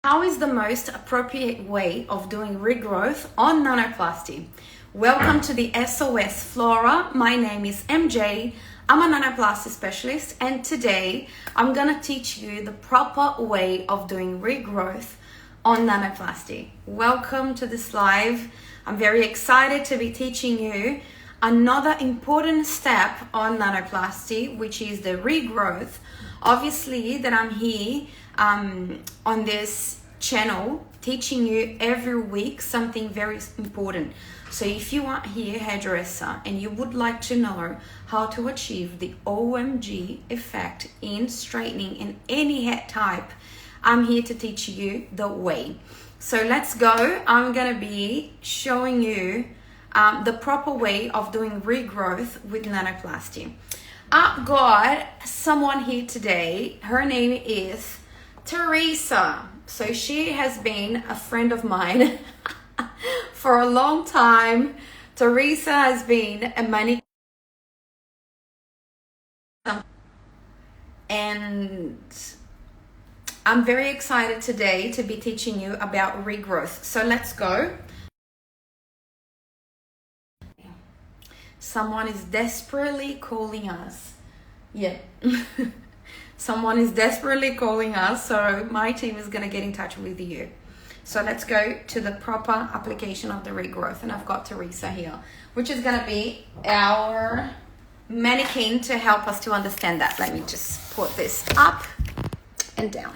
How is the most appropriate way of doing regrowth on nanoplasty? Welcome to the SOS FLORA. My name is MJ. I'm a nanoplasty specialist, and today I'm gonna teach you the proper way of doing regrowth on nanoplasty. Welcome to this live. I'm very excited to be teaching you another important step on nanoplasty, which is the regrowth. Obviously that I'm here on this channel teaching you every week something very important. So if you are here hairdresser and you would like to know how to achieve the OMG effect in straightening in any hair type, I'm here to teach you the way. So let's go. I'm gonna be showing you the proper way of doing regrowth with nanoplasty. I've got someone here today. Her name is Teresa. So she has been a friend of mine for a long time. Teresa has been a manicure, and I'm very excited today to be teaching you about regrowth. So let's go. Someone is desperately calling us. Yeah. Someone is desperately calling us, so my team is going to get in touch with you. So let's go to the proper application of the regrowth. And I've got Teresa here, which is going to be our mannequin to help us to understand that. Let me just put this up and down.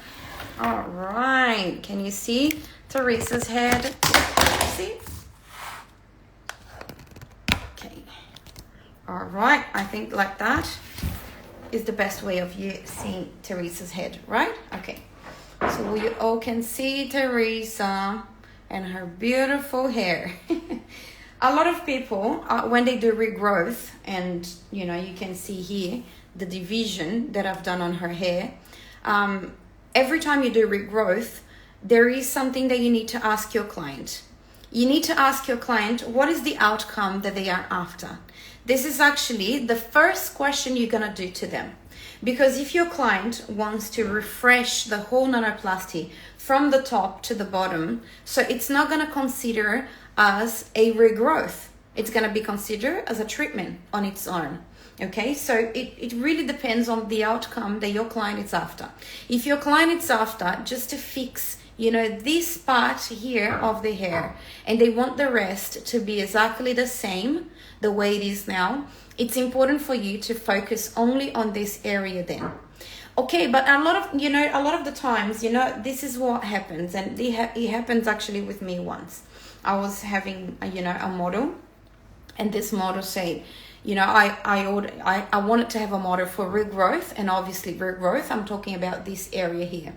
All right. Can you see Teresa's head? See? Okay. All right. I think like that is the best way of you seeing Teresa's head, right? Okay, so we all can see Teresa and her beautiful hair. A lot of people, when they do regrowth, and you know, you can see here the division that I've done on her hair. Every time you do regrowth, there is something that you need to ask your client. You need to ask your client, what is the outcome that they are after? This is actually the first question you're gonna do to them. Because if your client wants to refresh the whole nanoplasty from the top to the bottom, so it's not gonna consider as a regrowth. It's gonna be considered as a treatment on its own. Okay, so it really depends on the outcome that your client is after. If your client is after just to fix, you know, this part here of the hair, and they want the rest to be exactly the same, the way it is now, it's important for you to focus only on this area then. Okay, but a lot of the times, you know, this is what happens, and it happens actually with me once. I was having, a model, and this model said, you know, I wanted to have a model for regrowth, and obviously regrowth, I'm talking about this area here.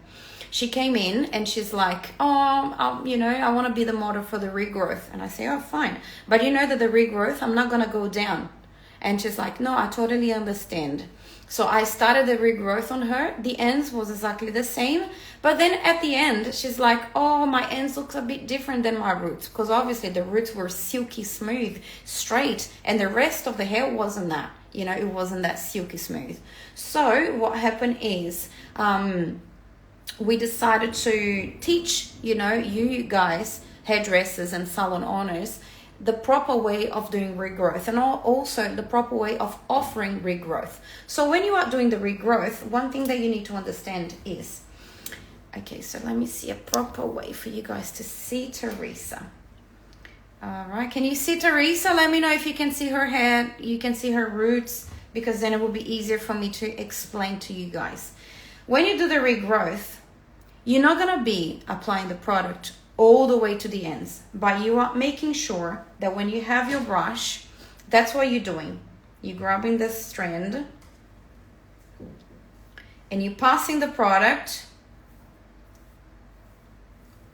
She came in and she's like, I want to be the model for the regrowth. And I say, oh, fine. But you know that the regrowth, I'm not going to go down. And she's like, no, I totally understand. So I started the regrowth on her. The ends was exactly the same. But then at the end, she's like, oh, my ends looks a bit different than my roots. Because obviously the roots were silky smooth, straight. And the rest of the hair wasn't that. You know, it wasn't that silky smooth. So what happened is, we decided to teach, you guys, hairdressers and salon owners, the proper way of doing regrowth, and also the proper way of offering regrowth. So when you are doing the regrowth, one thing that you need to understand is, okay, so let me see a proper way for you guys to see Teresa. All right, can you see Teresa? Let me know if you can see her head, you can see her roots, because then it will be easier for me to explain to you guys. When you do the regrowth, you're not going to be applying the product all the way to the ends, but you are making sure that when you have your brush, that's what you're doing. You're grabbing the strand and you're passing the product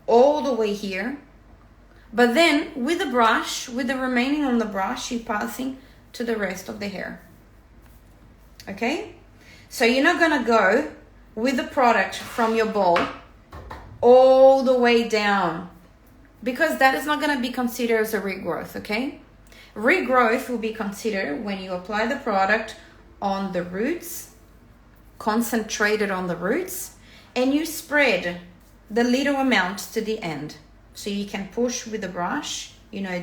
all the way here. But then with the brush, with the remaining on the brush, you're passing to the rest of the hair. Okay? So you're not going to go with the product from your bowl all the way down, because that is not going to be considered as a regrowth. Okay, regrowth will be considered when you apply the product on the roots, concentrated on the roots, and you spread the little amount to the end. So you can push with the brush,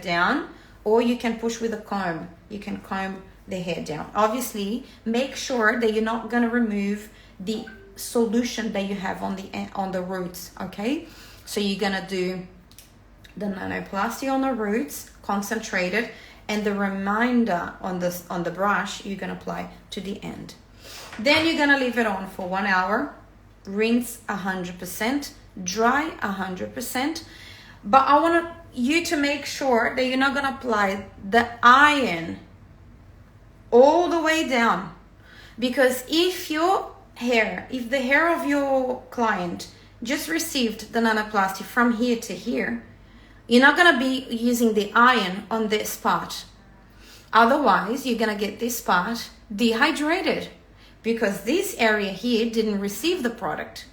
down, or you can push with a comb. You can comb the hair down. Obviously, make sure that you're not gonna remove the solution that you have on the roots, okay? So you're gonna do the Nanoplasty on the roots, concentrated, and the remainder on the brush you're gonna apply to the end. Then you're gonna leave it on for 1 hour, rinse 100%, dry 100%. But I want you to make sure that you're not gonna apply the iron all the way down, because if the hair of your client just received the Nanoplasty from here to here, you're not gonna be using the iron on this part. Otherwise, you're gonna get this part dehydrated because this area here didn't receive the product.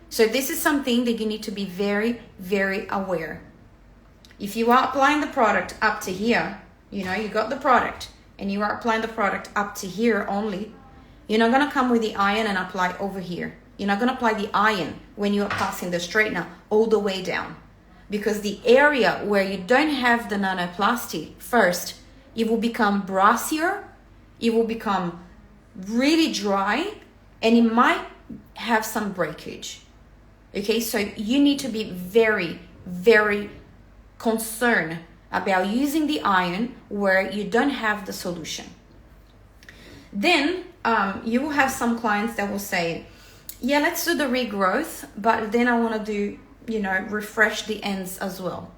So this is something that you need to be very, very aware. If you are applying the product up to here, you got the product and you are applying the product up to here only, you're not gonna come with the iron and apply over here. You're not gonna apply the iron when you are passing the straightener all the way down, because the area where you don't have the Nanoplasty, first, it will become brassier, it will become really dry, and it might have some breakage. Okay, so you need to be very, very concerned about using the iron where you don't have the solution. Then you will have some clients that will say, yeah, let's do the regrowth, but then I want to do, refresh the ends as well.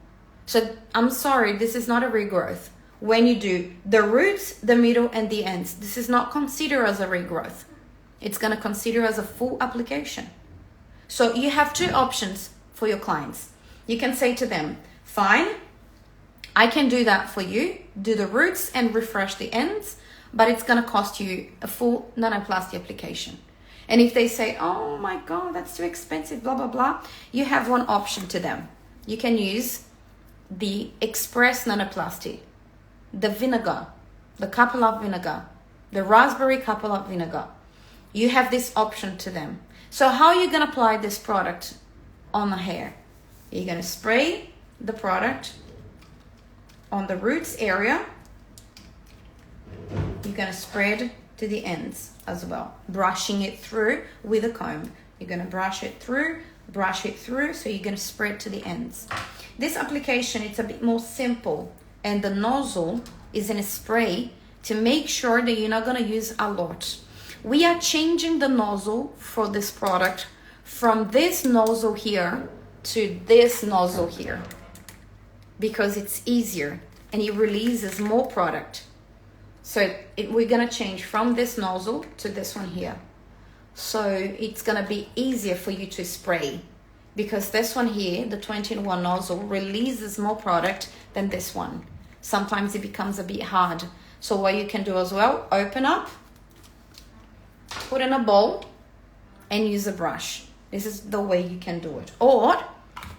So I'm sorry, this is not a regrowth. When you do the roots, the middle, and the ends, this is not considered as a regrowth. It's going to consider as a full application. So you have two options for your clients. You can say to them, fine, I can do that for you, do the roots and refresh the ends, but it's going to cost you a full Nanoplasty application. And if they say, oh my God, that's too expensive, blah, blah, blah, you have one option to them. You can use the Express Nanoplasty, the vinegar, the capillate vinegar, the raspberry capillate vinegar. You have this option to them. So how are you going to apply this product on the hair? You're going to spray the product on the roots area. You're going to spread to the ends as well, brushing it through with a comb. You're going to brush it through, so you're going to spread to the ends. This application, it's a bit more simple, and the nozzle is in a spray to make sure that you're not going to use a lot. We are changing the nozzle for this product from this nozzle here to this nozzle here because it's easier and it releases more product. So we're going to change from this nozzle to this one here. So it's going to be easier for you to spray because this one here, the 20-in-1 nozzle, releases more product than this one. Sometimes it becomes a bit hard. So what you can do as well, open up, put in a bowl and use a brush. This is the way you can do it. Or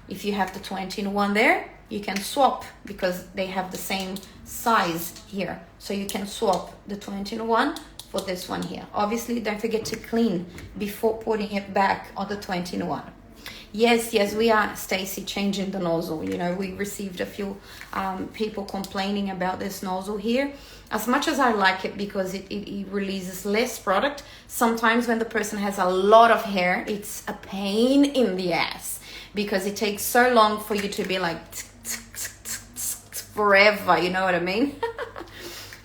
if you have the 20-in-1 there, you can swap because they have the same size here. So you can swap the 20-in-1 for this one here. Obviously, don't forget to clean before putting it back on the 20-in-1. Yes, we are, Stacy, changing the nozzle. We received a few people complaining about this nozzle here. As much as I like it because it releases less product, sometimes when the person has a lot of hair, it's a pain in the ass because it takes so long for you to be like forever, you know what I mean?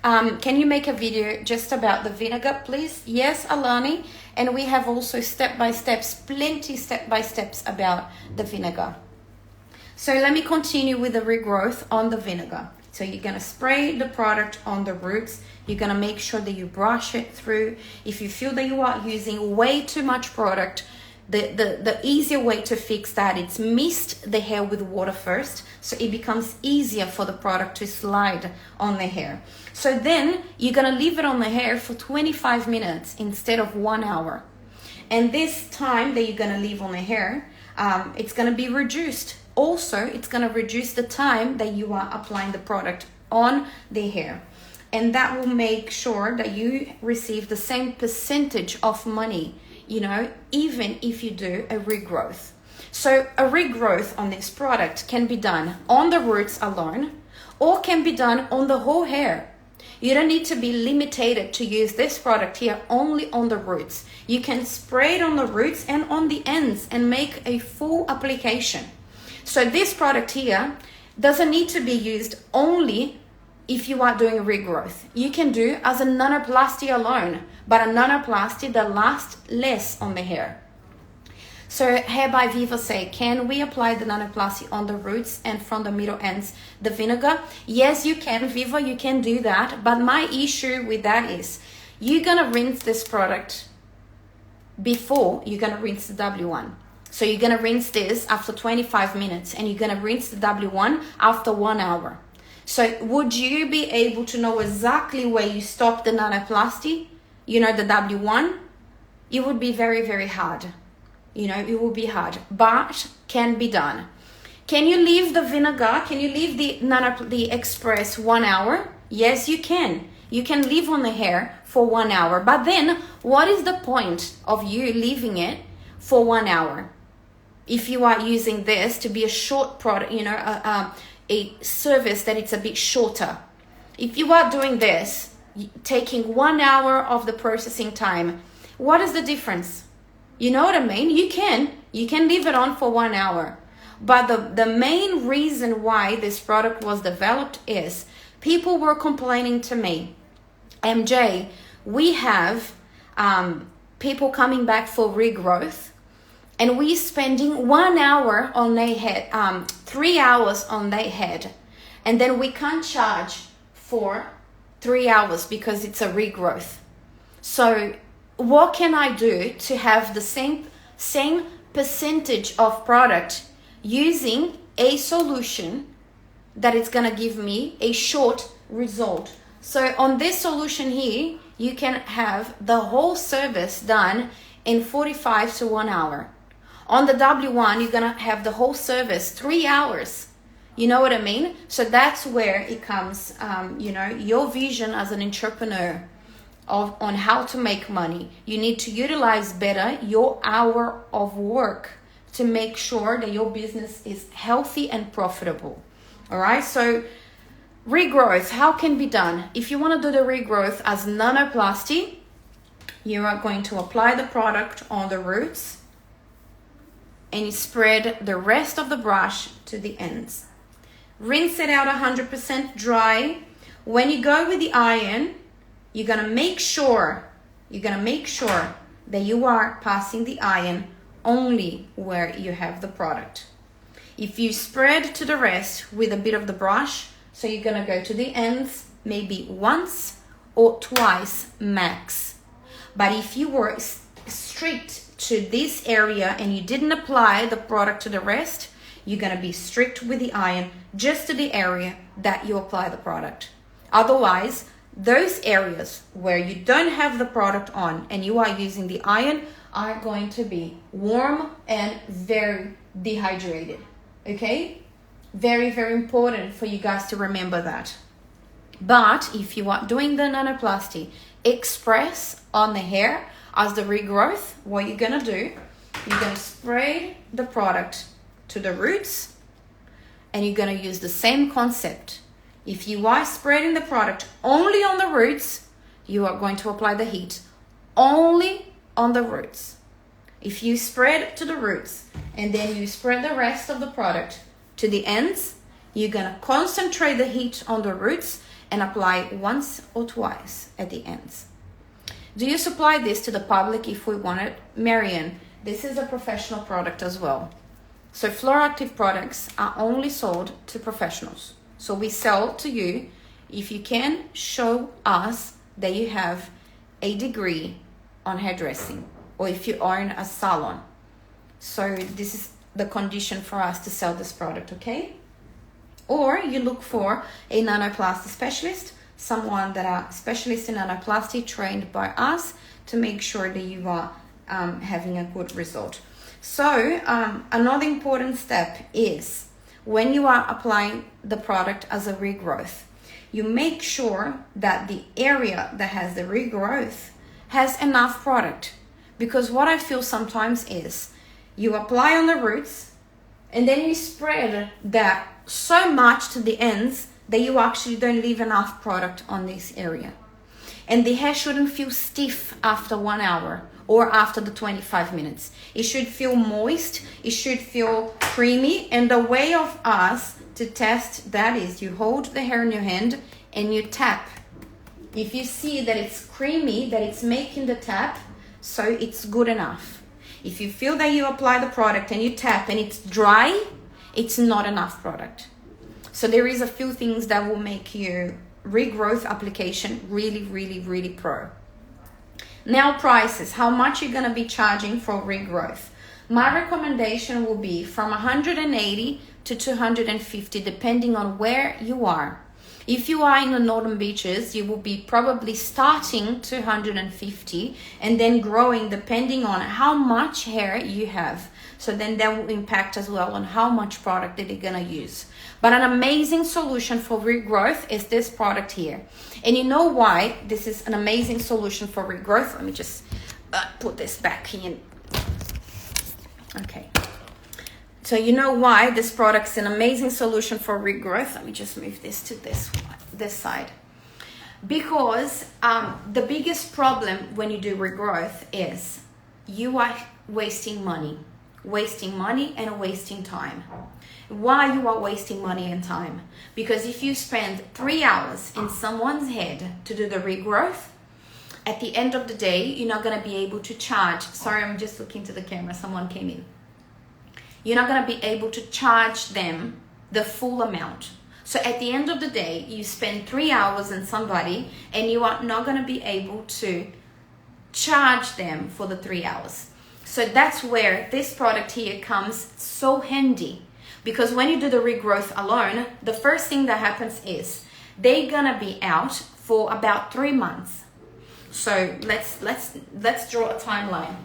Can you make a video just about the vinegar, please? Yes, Alani. And we have also plenty step-by-steps about the vinegar. So let me continue with the regrowth on the vinegar. So you're going to spray the product on the roots. You're going to make sure that you brush it through. If you feel that you are using way too much product, the easier way to fix that is mist the hair with water first, so it becomes easier for the product to slide on the hair. So then you're gonna leave it on the hair for 25 minutes instead of 1 hour. And this time that you're gonna leave on the hair, it's gonna be reduced. Also, it's gonna reduce the time that you are applying the product on the hair. And that will make sure that you receive the same percentage of money, even if you do a regrowth. So a regrowth on this product can be done on the roots alone, or can be done on the whole hair. You don't need to be limited to use this product here only on the roots. You can spray it on the roots and on the ends and make a full application. So this product here doesn't need to be used only if you are doing regrowth. You can do as a nanoplasty alone, but a nanoplasty that lasts less on the hair. So Hair by Viva say, can we apply the nanoplasty on the roots and from the middle ends the vinegar? Yes, you can, Viva, you can do that. But my issue with that is you're gonna rinse this product before you're gonna rinse the W1. So you're gonna rinse this after 25 minutes and you're gonna rinse the W1 after 1 hour. So would you be able to know exactly where you stop the nanoplasty, the W1? It would be very, very hard. It will be hard, but can be done. Can you leave the vinegar? Can you leave the express 1 hour? Yes, you can. You can leave on the hair for 1 hour. But then what is the point of you leaving it for 1 hour? If you are using this to be a short product, a service that it's a bit shorter. If you are doing this, taking 1 hour of the processing time, what is the difference? You know what I mean? You can leave it on for 1 hour. But the main reason why this product was developed is people were complaining to me, MJ, we have people coming back for regrowth and we spending 1 hour on their head, 3 hours on their head. And then we can't charge for 3 hours because it's a regrowth. So what can I do to have the same percentage of product using a solution that it's gonna give me a short result? So on this solution here, you can have the whole service done in 45 to 1 hour. On the W1, you're gonna have the whole service 3 hours. You know what I mean? So that's where it comes, your vision as an entrepreneur on how to make money. You need to utilize better your hour of work to make sure that your business is healthy and profitable. All right, so regrowth, how can be done? If you want to do the regrowth as nanoplasty, you are going to apply the product on the roots and you spread the rest of the brush to the ends. Rinse it out 100% dry. When you go with the iron, you're gonna make sure that you are passing the iron only where you have the product. If you spread to the rest with a bit of the brush, so you're gonna go to the ends maybe once or twice max. But if you were strict to this area and you didn't apply the product to the rest, you're gonna be strict with the iron just to the area that you apply the product. Otherwise, those areas where you don't have the product on and you are using the iron are going to be warm and very dehydrated. Okay? Very, very important for you guys to remember that. But if you are doing the nanoplasty express on the hair as the regrowth, what you're gonna do, you're gonna spray the product to the roots and you're gonna use the same concept. If you are spreading the product only on the roots, you are going to apply the heat only on the roots. If you spread to the roots and then you spread the rest of the product to the ends, you're going to concentrate the heat on the roots and apply once or twice at the ends. Do you supply this to the public if we want it? Marianne, this is a professional product as well. So Flora Active products are only sold to professionals. So we sell to you if you can show us that you have a degree on hairdressing or if you own a salon. So this is the condition for us to sell this product, okay? Or you look for a nanoplasty specialist, someone that are specialist in nanoplasty trained by us to make sure that you are having a good result. So another important step is when you are applying the product as a regrowth, you make sure that the area that has the regrowth has enough product. Because what I feel sometimes is You apply on the roots, and then you spread that so much to the ends that you actually don't leave enough product on this area. And the hair shouldn't feel stiff after 1 hour or after the 25 minutes. It should feel moist, it should feel creamy, and the way of us to test that is you hold the hair in your hand and you tap. If you see that it's creamy, that it's making the tap, so it's good enough. If you feel that you apply the product and you tap and it's dry, it's not enough product. So there is a few things that will make your regrowth application really pro. Now prices, how much you're gonna be charging for regrowth. My recommendation will be from 180 to 250 depending on where you are. If you are in the northern beaches, you will be probably starting 250 and then growing depending on how much hair you have. So then that will impact as well on how much product that you're gonna use. But an amazing solution for regrowth is this product here. And you know why this is an amazing solution for regrowth? Let me just put this back in. Okay. So you know why this product is an amazing solution for regrowth? Let me just move this to this side. Because the biggest problem when you do regrowth is you are wasting money and wasting time. Why you are wasting money and time? Because if you spend 3 hours in someone's head to do the regrowth, at the end of the day, you're not going to be able to charge. Sorry, I'm just looking to the camera. Someone came in. You're not going to be able to charge them the full amount. So at the end of the day, you spend 3 hours in somebody and you are not going to be able to charge them for the 3 hours. So that's where this product here comes so handy. Because when you do the regrowth alone, the first thing that happens is they're going to be out for about 3 months. So let's draw a timeline.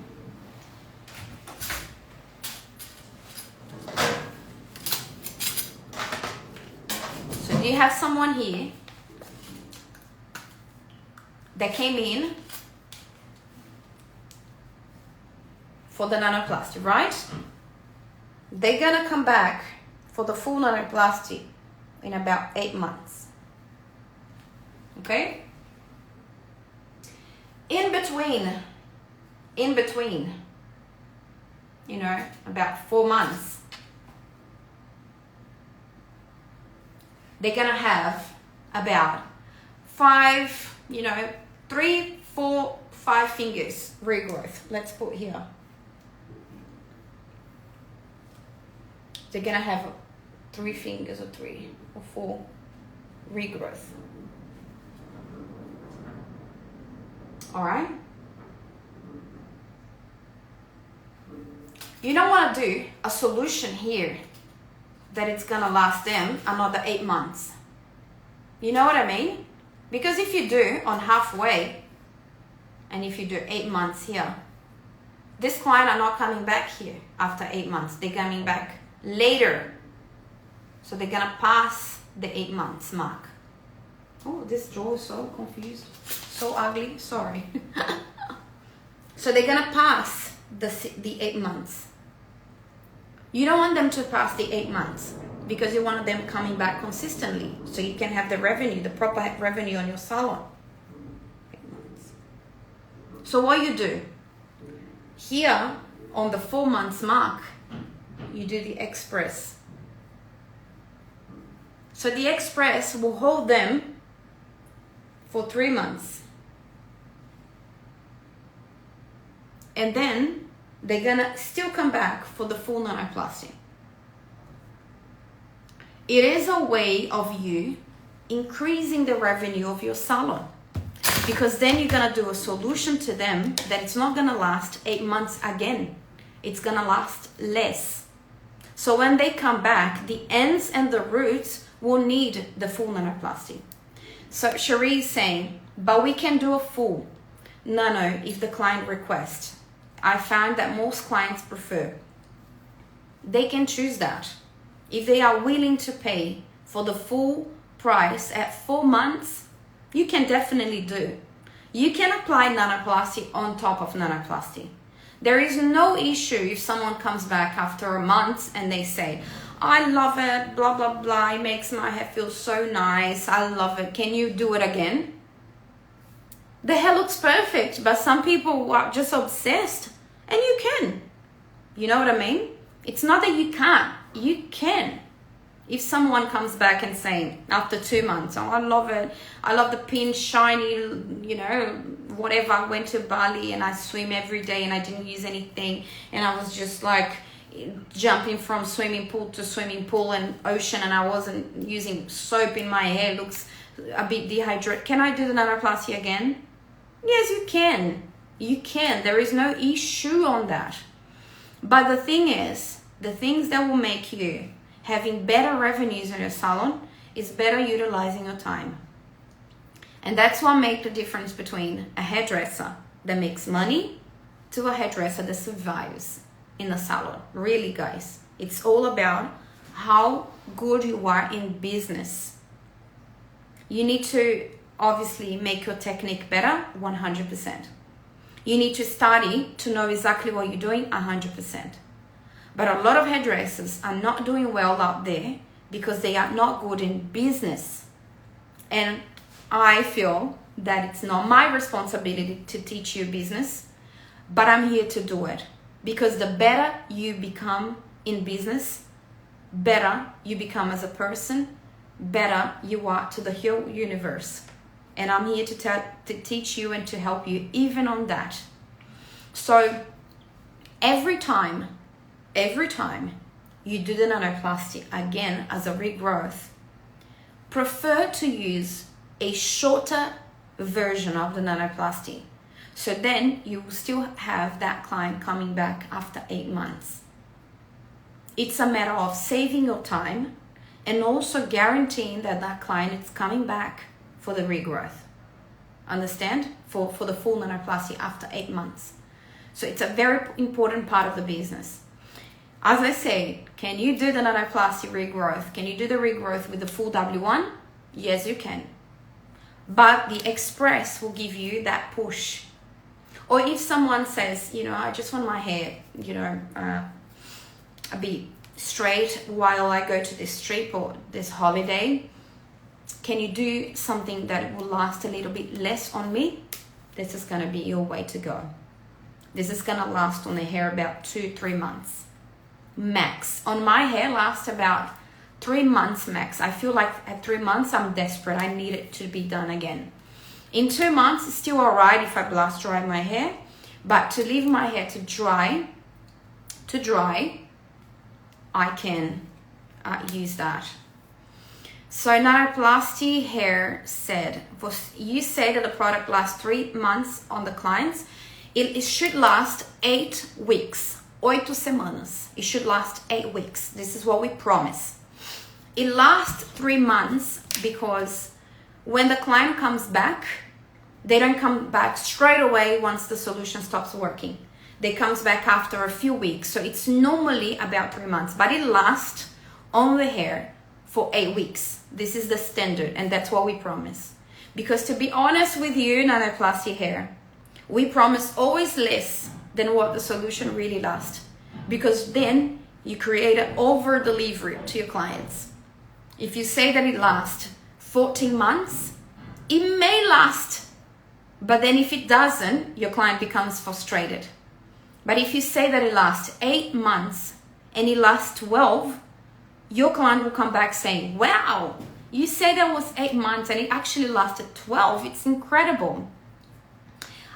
So you have someone here that came in for the nanoplasty, right? They're gonna come back for the full nanoplasty in about 8 months. Okay? In between, you know, about 4 months, they're gonna have about 3, 4, 5 fingers regrowth. Let's put here. They're gonna have 3 fingers or 3 or 4 regrowth. All right. You don't want to do a solution here that it's gonna last them another 8 months. You know what I mean? Because if you do on halfway, and if you do 8 months here, this client are not coming back here after 8 months. They're coming back later. So they're gonna pass the 8 months mark. Oh, this jaw is so confused, so ugly, sorry. So they're gonna pass the 8 months. You don't want them to pass the 8 months because you want them coming back consistently so you can have the revenue, the proper revenue on your salon. 8 months. So what you do, here on the 4 months mark, you do the express. So the express will hold them for 3 months. And then they're gonna still come back for the full nanoplasty. It is a way of you increasing the revenue of your salon, because then you're gonna do a solution to them that it's not gonna last 8 months again. It's gonna last less. So when they come back, the ends and the roots will need the full nanoplasty. So Cherie is saying, but we can do a full nano if the client requests. I found that most clients prefer. They can choose that. If they are willing to pay for the full price at 4 months, you can definitely do. You can apply nanoplasty on top of nanoplasty. There is no issue if someone comes back after a month and they say, I love it, blah, blah, blah. It makes my hair feel so nice. I love it. Can you do it again? The hair looks perfect, but some people are just obsessed. And you can. You know what I mean? It's not that you can't. You can. If someone comes back and saying, after 2 months, oh, I love it. I love the pink, shiny, you know, whatever. I went to Bali and I swim every day and I didn't use anything. And I was just like jumping from swimming pool to swimming pool and ocean, and I wasn't using soap in my hair. Looks a bit dehydrated. Can I do the nanoplasty again? Yes, you can. You can. There is no issue on that. But the thing is, the things that will make you having better revenues in your salon is better utilizing your time. And that's what makes the difference between a hairdresser that makes money to a hairdresser that survives in the salon. Really, guys, it's all about how good you are in business. You need to obviously make your technique better, 100%. You need to study to know exactly what you're doing, 100%. But a lot of hairdressers are not doing well out there because they are not good in business. And I feel that it's not my responsibility to teach you business, but I'm here to do it. Because the better you become in business, better you become as a person, better you are to the whole universe. And I'm here to teach you and to help you even on that. So every time you do the nanoplasty again as a regrowth, prefer to use a shorter version of the nanoplasty. So then you will still have that client coming back after 8 months. It's a matter of saving your time and also guaranteeing that that client is coming back for the regrowth. Understand? For the full nanoplasty after 8 months. So it's a very important part of the business. As I say, can you do the nanoplasty regrowth? Can you do the regrowth with the full W1? Yes, you can. But the Express will give you that push. Or if someone says, you know, I just want my hair, you know, a bit straight while I go to this trip or this holiday, can you do something that will last a little bit less on me? This is going to be your way to go. This is going to last on the hair about 2-3 months max. On my hair lasts about 3 months max. I feel like at 3 months I'm desperate. I need it to be done again. In 2 months it's still alright if I blast dry my hair, but to leave my hair to dry, I can use that. So Nanoplasty hair said, you say that the product lasts 3 months on the clients. It should last 8 weeks, 8 semanas. It should last 8 weeks. This is what we promise. It lasts 3 months because when the client comes back, they don't come back straight away once the solution stops working. They comes back after a few weeks. So it's normally about 3 months, but it lasts on the hair for 8 weeks. This is the standard, and that's what we promise. Because to be honest with you, Nanoplasty hair, we promise always less than what the solution really lasts. Because then you create an over delivery to your clients. If you say that it lasts 14 months, it may last. But then if it doesn't, your client becomes frustrated. But if you say that it lasts 8 months and it lasts 12, your client will come back saying, wow, you said that was 8 months and it actually lasted 12. It's incredible.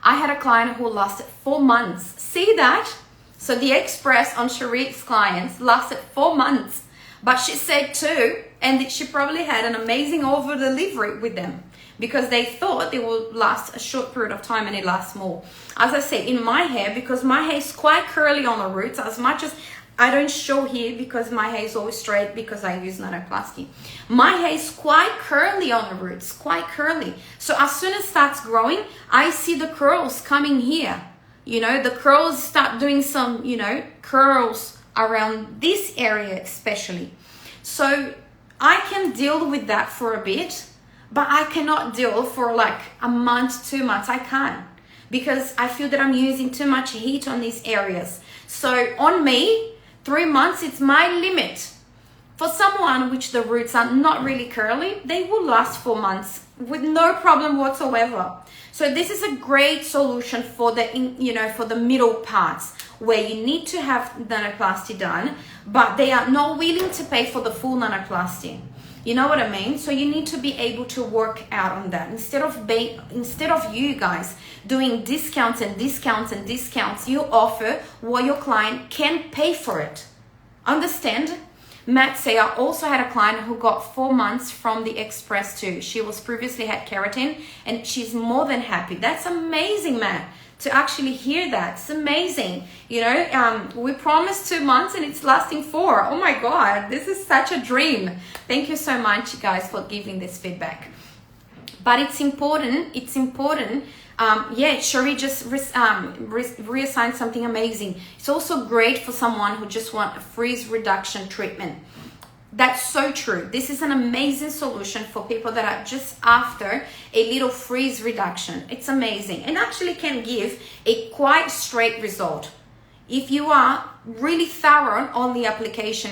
I had a client who lasted 4 months. See that? So the Express on Sharik's clients lasted 4 months. But she said 2, and she probably had an amazing over delivery with them because they thought it would last a short period of time and it lasts more. As I say, in my hair, because my hair is quite curly on the roots, as much as I don't show here because my hair is always straight because I use Nanoplasty. My hair is quite curly on the roots, quite curly. So as soon as it starts growing, I see the curls coming here. You know, the curls start doing some, you know, curls around this area especially. So I can deal with that for a bit, but I cannot deal for like a month, 2 months. I can't. because I feel that I'm using too much heat on these areas. So on me, 3 months, it's my limit. For someone which the roots are not really curly, they will last 4 months with no problem whatsoever. So this is a great solution for the, for the middle parts where you need to have nanoplasty done, but they are not willing to pay for the full nanoplasty. You know what I mean? So you need to be able to work out on that. Instead of you guys doing discounts and discounts and discounts, you offer what your client can pay for it. Understand? Matt say, I also had a client who got 4 months from the Express too. She was previously had keratin and she's more than happy. That's amazing, Matt, to actually hear that. It's amazing. We promised 2 months and it's lasting 4. Oh my God, this is such a dream. Thank you so much, guys, for giving this feedback. But it's important. Sherry just reassigned something amazing. It's also great for someone who just want a frizz reduction treatment. That's so true. This is an amazing solution for people that are just after a little frizz reduction. It's amazing and actually can give a quite straight result. If you are really thorough on the application,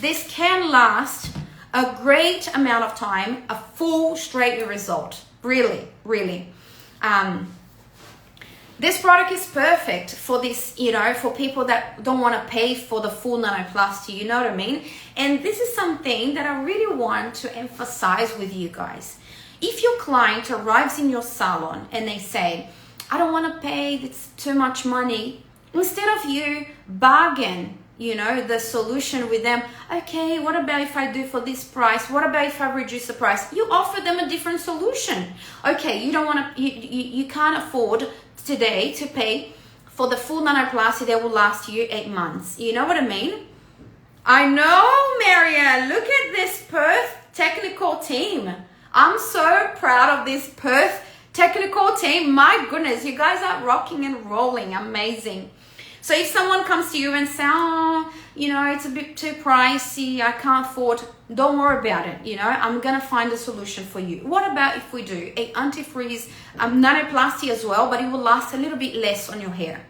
this can last a great amount of time, a full straight result. Really. This product is perfect for this, for people that don't want to pay for the full nanoplasty, you know what I mean? And this is something that I really want to emphasize with you guys. If your client arrives in your salon and they say, I don't want to pay, it's too much money, instead of you bargain, the solution with them, okay, what about if I do for this price? What about if I reduce the price? You offer them a different solution. Okay, you don't want to, you can't afford today to pay for the full nanoplasty that will last you 8 months. You know what I mean? I know, Marianne, look at this Perth technical team. I'm so proud of this Perth technical team. My goodness, you guys are rocking and rolling. Amazing. So if someone comes to you and says, it's a bit too pricey, I can't afford, don't worry about it. I'm going to find a solution for you. What about if we do a anti-freeze nanoplasty as well, but it will last a little bit less on your hair?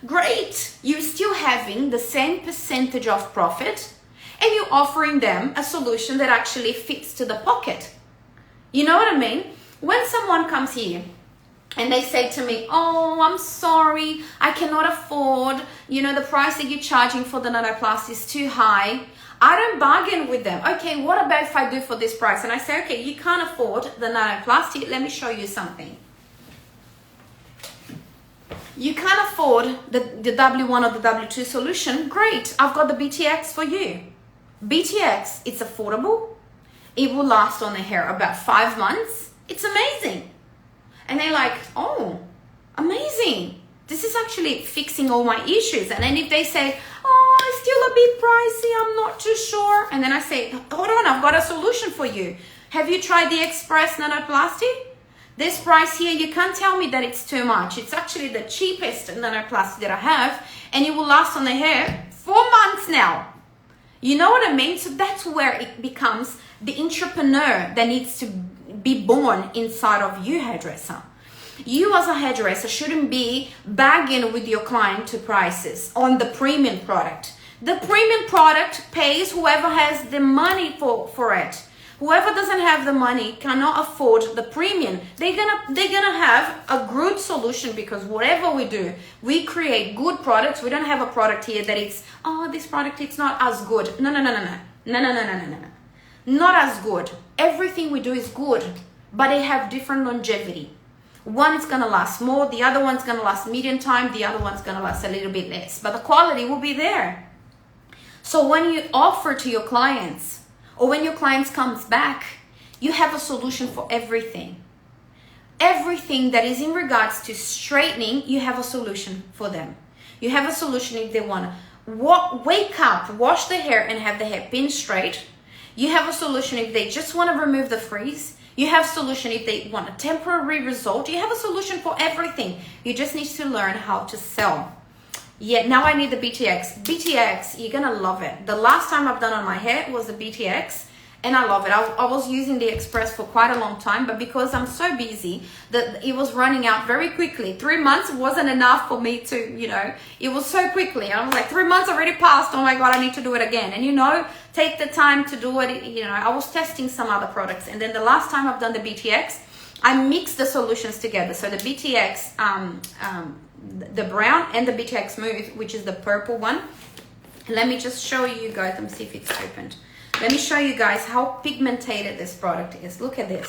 Great. You're still having the same percentage of profit and you're offering them a solution that actually fits to the pocket. You know what I mean? When someone comes here and they say to me, oh, I'm sorry, I cannot afford, the price that you're charging for the nanoplasty is too high. I don't bargain with them. Okay, what about if I do for this price? And I say, okay, you can't afford the nanoplasty. Let me show you something. You can't afford the W1 or the W2 solution. Great, I've got the BTX for you. BTX, it's affordable. It will last on the hair about 5 months. It's amazing. And they're like, oh, amazing. This is actually fixing all my issues. And then if they say, oh, it's still a bit pricey, I'm not too sure. And then I say, hold on, I've got a solution for you. Have you tried the Express Nanoplasty? This price here, you can't tell me that it's too much. It's actually the cheapest nanoplasty that I have. And it will last on the hair 4 months now. You know what I mean? So that's where it becomes the entrepreneur that needs to be born inside of you, hairdresser. You as a hairdresser shouldn't be bargaining with your client to prices on the premium product. The premium product pays whoever has the money for it. Whoever doesn't have the money cannot afford the premium. They're gonna have a good solution, because whatever we do, we create good products. We don't have a product here that it's, oh, this product, it's not as good. No. Not as good. Everything we do is good, but they have different longevity. One is gonna last more, the other one's gonna last medium time, the other one's gonna last a little bit less, but the quality will be there. So when you offer to your clients, or when your clients comes back, you have a solution for everything. Everything that is in regards to straightening, you have a solution for them. You have a solution if they want to wake up, wash the hair and have the hair pin straight. You have a solution if they just want to remove the frizz. You have a solution if they want a temporary result. You have a solution for everything. You just need to learn how to sell. Yeah, now I need the BTX. BTX, you're gonna love it. The last time I've done on my hair was the BTX, and I love it. I was using the Express for quite a long time, but because I'm so busy that it was running out very quickly. 3 months wasn't enough for me to, you know, it was so quickly. I was like, 3 months already passed. Oh my God, I need to do it again. And you know, take the time to do it. You know, I was testing some other products, and then the last time I've done the BTX, I mixed the solutions together. So the BTX, the brown, and the BTX Smooth, which is the purple one. Let me just show you guys. Let me see if it's opened. Let me show you guys how pigmented this product is. Look at this.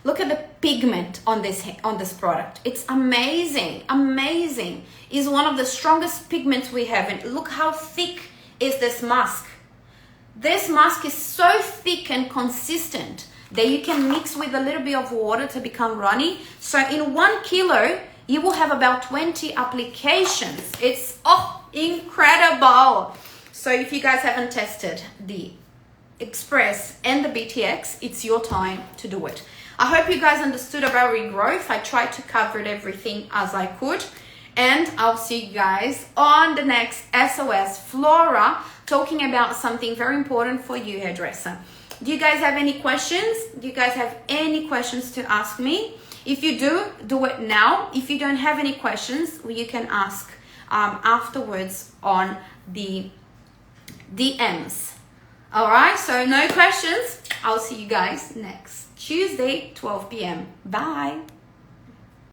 Look at the pigment on this product. It's amazing, amazing. It's one of the strongest pigments we have. And look how thick is this mask. This mask is so thick and consistent that you can mix with a little bit of water to become runny. So in 1 kilo, you will have about 20 applications. It's incredible. So if you guys haven't tested the Express and the BTX, it's your time to do it. I hope you guys understood about regrowth. I tried to cover everything as I could, and I'll see you guys on the next SOS Flora, talking about something very important for you, hairdresser. Do you guys have any questions? Do you guys have any questions to ask me? If you do it now. If you don't have any questions, you can ask afterwards on the DMs. All right, so no questions. I'll see you guys next Tuesday, 12 p.m. Bye.